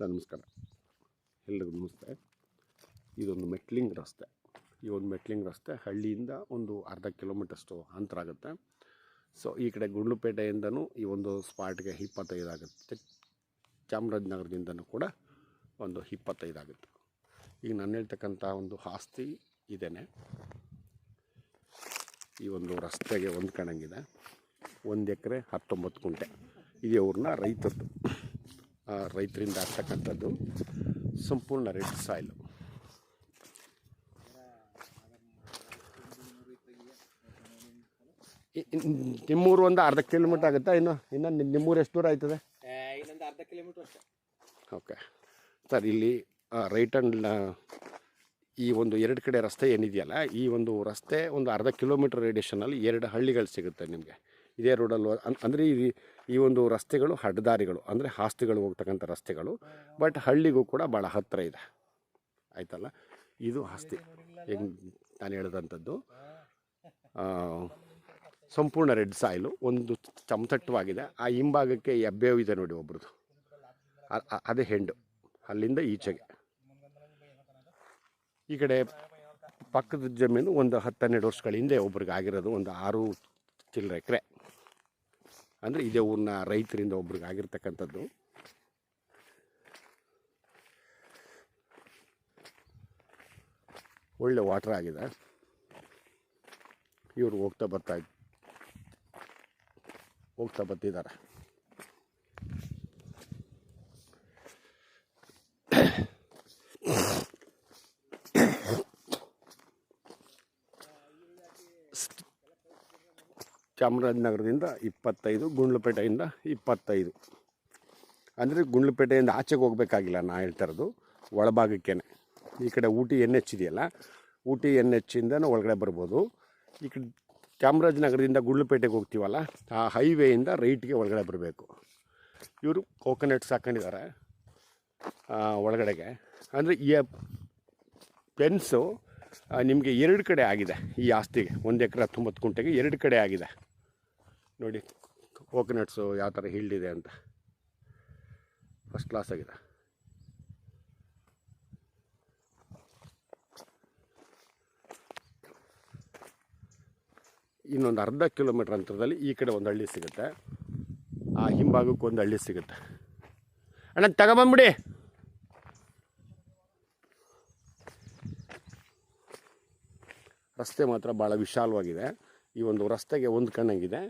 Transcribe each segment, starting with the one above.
Sir ನಮಸ್ಕಾರ, ಎಲ್ರಿಗೂ ನಮಸ್ತೆ. ಇದೊಂದು ಮೆಟ್ಲಿಂಗ್ ರಸ್ತೆ. ಈ ಒಂದು ಮೆಟ್ಲಿಂಗ್ ರಸ್ತೆ ಹಳ್ಳಿಯಿಂದ ಒಂದು ಅರ್ಧ ಕಿಲೋಮೀಟರ್ಷ್ಟು ಅಂತರ ಆಗುತ್ತೆ. ಸೊ ಈ ಕಡೆ ಗುಂಡ್ಲುಪೇಟೆಯಿಂದನೂ ಈ ಒಂದು ಸ್ಪಾಟ್ಗೆ 25 ಆಗುತ್ತೆ. ಚಾಮರಾಜನಗರದಿಂದನೂ ಕೂಡ ಒಂದು 25 ಆಗುತ್ತೆ. ಈಗ ನಾನು ಹೇಳ್ತಕ್ಕಂಥ ಒಂದು ಆಸ್ತಿ ಇದೇನೆ. ಈ ಒಂದು ರಸ್ತೆಗೆ ಹೊಂದ್ಕೊಂಡಂಗಿದೆ. 1 ಎಕರೆ 19 ಗುಂಟೆ. ಇದೇ ಊರಿನ ರೈತರಿಂದ ಆಗ್ತಕ್ಕಂಥದ್ದು. ಸಂಪೂರ್ಣ ರೆಡ್ ಸಾಯಿಲು. ನಿಮ್ಮೂರು ಒಂದು ಅರ್ಧ ಕಿಲೋಮೀಟ್ರ್ ಆಗುತ್ತಾ? ಇನ್ನು ನಿಮ್ಮೂರು ಎಷ್ಟು ದೂರ ಆಯ್ತದೆ? ಇನ್ನೊಂದು ಅರ್ಧ ಕಿಲೋಮೀಟ್ರ್ ಅಷ್ಟೇ. ಓಕೆ ಸರ್, ಇಲ್ಲಿ ರೈಟ್ ಆ್ಯಂಡ್ ಈ ಒಂದು 2 ಕಡೆ ರಸ್ತೆ ಏನಿದೆಯಲ್ಲ, ಈ ಒಂದು ರಸ್ತೆ ಒಂದು ಅರ್ಧ ಕಿಲೋಮೀಟ್ರ್ ರೇಡಿಯೇಷನಲ್ಲಿ 2 ಹಳ್ಳಿಗಳು ಸಿಗುತ್ತೆ ನಿಮಗೆ ಇದೇ ರೋಡಲ್ಲಿ. ಅಂದರೆ ಈ ಒಂದು ರಸ್ತೆಗಳು ಅಡ್ಡದಾರಿಗಳು, ಅಂದರೆ ಆಸ್ತಿಗಳು ಹೋಗ್ತಕ್ಕಂಥ ರಸ್ತೆಗಳು. ಬಟ್ ಹಳ್ಳಿಗೂ ಕೂಡ ಭಾಳ ಹತ್ತಿರ ಇದೆ, ಆಯ್ತಲ್ಲ. ಇದು ಆಸ್ತಿ ಹೆಂಗೆ ನಾನು ಹೇಳಿದಂಥದ್ದು. ಸಂಪೂರ್ಣ ರೆಡ್ ಸಾಯಿಲು, ಒಂದು ಚಮಚಟ್ಟವಾಗಿದೆ. ಆ ಹಿಂಭಾಗಕ್ಕೆ ಎಬ್ಬೇವು ಇದೆ ನೋಡಿ ಒಬ್ರದ್ದು, ಅದೇ ಹೆಂಡು. ಅಲ್ಲಿಂದ ಈಚೆಗೆ ಈ ಕಡೆ ಪಕ್ಕದ ಜಮೀನು ಒಂದು 10-12 ವರ್ಷಗಳ ಹಿಂದೆ ಒಬ್ರಿಗೆ ಆಗಿರೋದು, ಒಂದು 6 ಚಿಲ್ಲರೆ ಎಕರೆ. ಅಂದರೆ ಇದೇ ಊರಿನ ರೈತರಿಂದ ಒಬ್ರಿಗೆ ಆಗಿರ್ತಕ್ಕಂಥದ್ದು. ಒಳ್ಳೆ ವಾಟರ್ ಆಗಿದೆ. ಇವರು ಹೋಗ್ತಾ ಬರ್ತಿದ್ದಾರೆ. ಚಾಮರಾಜನಗರದಿಂದ 25, ಗುಂಡ್ಲುಪೇಟೆಯಿಂದ 25. ಅಂದರೆ ಗುಂಡ್ಲುಪೇಟೆಯಿಂದ ಆಚೆಗೆ ಹೋಗಬೇಕಾಗಿಲ್ಲ, ನಾನು ಹೇಳ್ತಾ ಇರೋದು ಒಳಭಾಗಕ್ಕೇನೆ. ಈ ಕಡೆ ಊಟಿ NH ಇದೆಯಲ್ಲ, ಊಟಿ NH ಇಂದನೂ ಒಳಗಡೆ ಬರ್ಬೋದು. ಈ ಕಡೆ ಚಾಮರಾಜನಗರದಿಂದ ಗುಂಡ್ಲುಪೇಟೆಗೆ ಹೋಗ್ತೀವಲ್ಲ, ಆ ಹೈವೇಯಿಂದ ರೈಟ್ಗೆ ಒಳಗಡೆ ಬರಬೇಕು. ಇವರು ಕೋಕೋನಟ್ಸ್ ಹಾಕೊಂಡಿದ್ದಾರೆ ಒಳಗಡೆಗೆ. ಅಂದರೆ ಈ ಫೆನ್ಸು ನಿಮಗೆ 2 ಕಡೆ ಆಗಿದೆ. ಈ ಆಸ್ತಿಗೆ 1 ಎಕರೆ 19 ಗುಂಟೆಗೆ 2 ಕಡೆ ಆಗಿದೆ ನೋಡಿ. ಕೋಕೋನಟ್ಸು ಯಾವ ಥರ ಹಿಲ್ಡಿದೆ ಅಂತ ಫಸ್ಟ್ ಕ್ಲಾಸ್ ಆಗಿದೆ. ಇನ್ನೊಂದು ಅರ್ಧ ಕಿಲೋಮೀಟ್ರ್ ಅಂತರದಲ್ಲಿ ಈ ಕಡೆ ಒಂದು ಹಳ್ಳಿ ಸಿಗುತ್ತೆ, ಆ ಹಿಂಭಾಗಕ್ಕೆ ಒಂದು ಹಳ್ಳಿ ಸಿಗುತ್ತೆ. ಅಣ್ಣ ತಗೊಂಬಂದ್ಬಿಡಿ. ರಸ್ತೆ ಮಾತ್ರ ಭಾಳ ವಿಶಾಲವಾಗಿದೆ. ಈ ಒಂದು ರಸ್ತೆಗೆ ಹೊಂದ್ಕೊಂಡಂಗಿದೆ.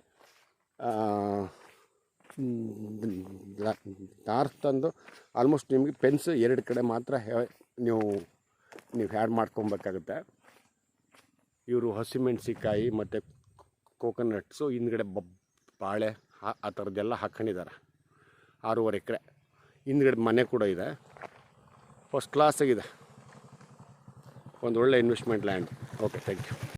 ನಾರ್ತ್ ತಂದು ಆಲ್ಮೋಸ್ಟ್ ನಿಮಗೆ ಫೆನ್ಸ್ 2 ಕಡೆ ಮಾತ್ರ ನೀವು ಹ್ಯಾಡ್ ಮಾಡ್ಕೊಬೇಕಾಗುತ್ತೆ. ಇವರು ಹಸಿಮೆಣಸಿಕಾಯಿ ಮತ್ತು ಕೋಕೋನಟ್ಸು ಹಿಂದ್ಗಡೆ ಬಾಳೆ ಆ ಥರದ್ದೆಲ್ಲ ಹಾಕ್ಕೊಂಡಿದ್ದಾರೆ. 6.5 ಎಕರೆ. ಹಿಂದ್ಗಡೆ ಮನೆ ಕೂಡ ಇದೆ. ಫಸ್ಟ್ ಕ್ಲಾಸಾಗಿದೆ. ಒಂದು ಒಳ್ಳೆ investment land. Okay, thank you.